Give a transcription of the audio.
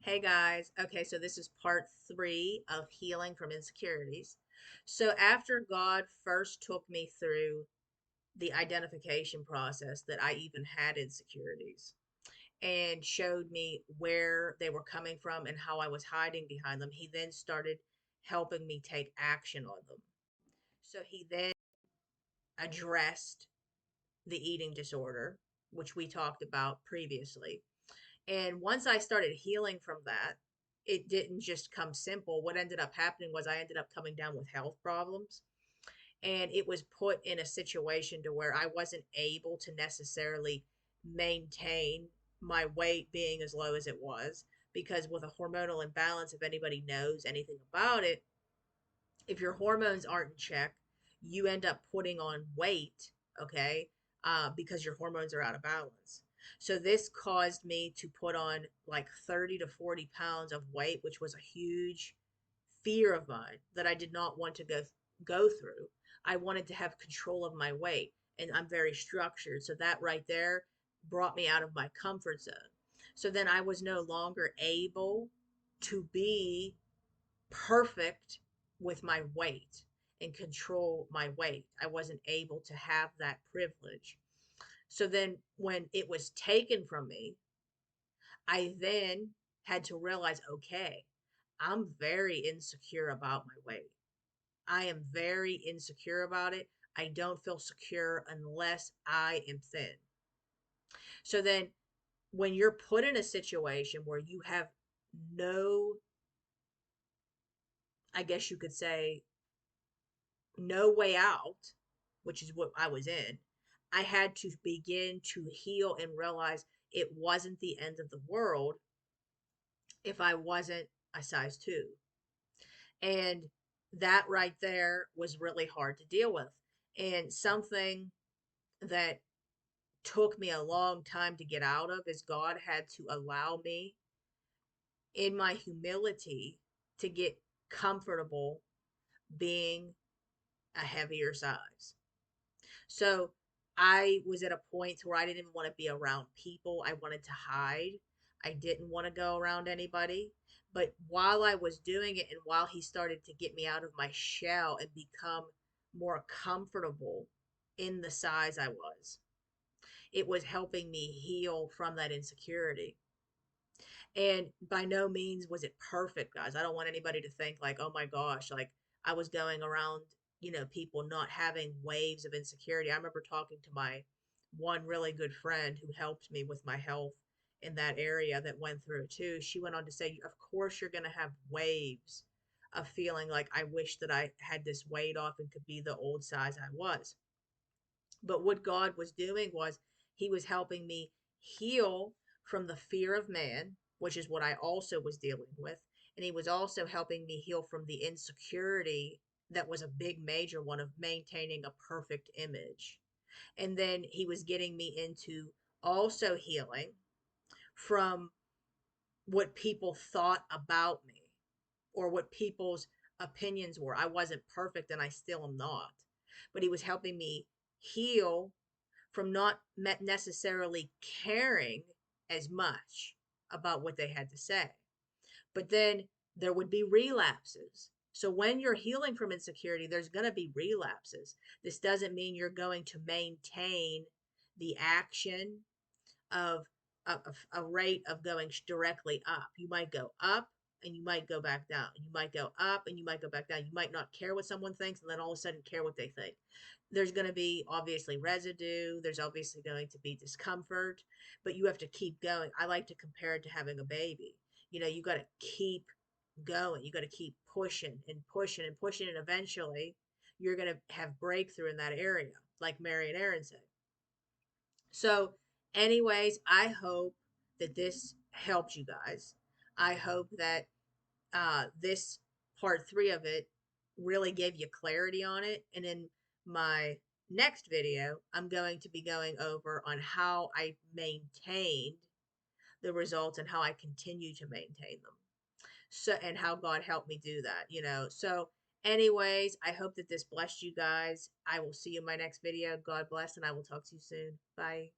Hey guys. Okay, so this is part three of healing from insecurities. So after God first took me through the identification process that I even had insecurities and showed me where they were coming from and how I was hiding behind them, he then started helping me take action on them. So he then addressed the eating disorder, which we talked about previously. And once I started healing from that, it didn't just come simple. What ended up happening was I ended up coming down with health problems. And it was put in a situation to where I wasn't able to necessarily maintain my weight being as low as it was. Because with a hormonal imbalance, if anybody knows anything about it, if your hormones aren't in check, you end up putting on weight, okay, because your hormones are out of balance. So this caused me to put on like 30 to 40 pounds of weight, which was a huge fear of mine that I did not want to go through. I wanted to have control of my weight, and I'm very structured. So that right there brought me out of my comfort zone. So then I was no longer able to be perfect with my weight and control my weight. I wasn't able to have that privilege. So then when it was taken from me, I then had to realize, okay, I'm very insecure about my weight. I am very insecure about it. I don't feel secure unless I am thin. So then when you're put in a situation where you have no, I guess you could say, no way out, which is what I was in, I had to begin to heal and realize it wasn't the end of the world if I wasn't a size two. And that right there was really hard to deal with. And something that took me a long time to get out of is God had to allow me in my humility to get comfortable being a heavier size. So I was at a point where I didn't even want to be around people. I wanted to hide. I didn't want to go around anybody. But while I was doing it and while he started to get me out of my shell and become more comfortable in the size I was, it was helping me heal from that insecurity. And by no means was it perfect, guys. I don't want anybody to think like, oh my gosh, like I was going around, people not having waves of insecurity. I remember talking to my one really good friend who helped me with my health in that area that went through it too. She went on to say, of course, you're going to have waves of feeling like I wish that I had this weight off and could be the old size I was. But what God was doing was he was helping me heal from the fear of man, which is what I also was dealing with. And he was also helping me heal from the insecurity that was a big major one of maintaining a perfect image. And then he was getting me into also healing from what people thought about me or what people's opinions were. I wasn't perfect and I still am not. But he was helping me heal from not necessarily caring as much about what they had to say. But then there would be relapses. So when you're healing from insecurity, there's going to be relapses. This doesn't mean you're going to maintain the action of a rate of going directly up. You might go up and you might go back down. You might go up and you might go back down. You might not care what someone thinks and then all of a sudden care what they think. There's going to be obviously residue. There's obviously going to be discomfort, but you have to keep going. I like to compare it to having a baby. You got to keep going. You got to keep pushing and pushing and pushing. And eventually you're going to have breakthrough in that area, like Mary and Aaron said. So, anyways, I hope that this helped you guys. I hope that this part three of it really gave you clarity on it. And in my next video, I'm going to be going over on how I maintained the results and how I continue to maintain them. So, and how God helped me do that. So, anyways, I hope that this blessed you guys. I will see you in my next video. God bless, and I will talk to you soon. Bye.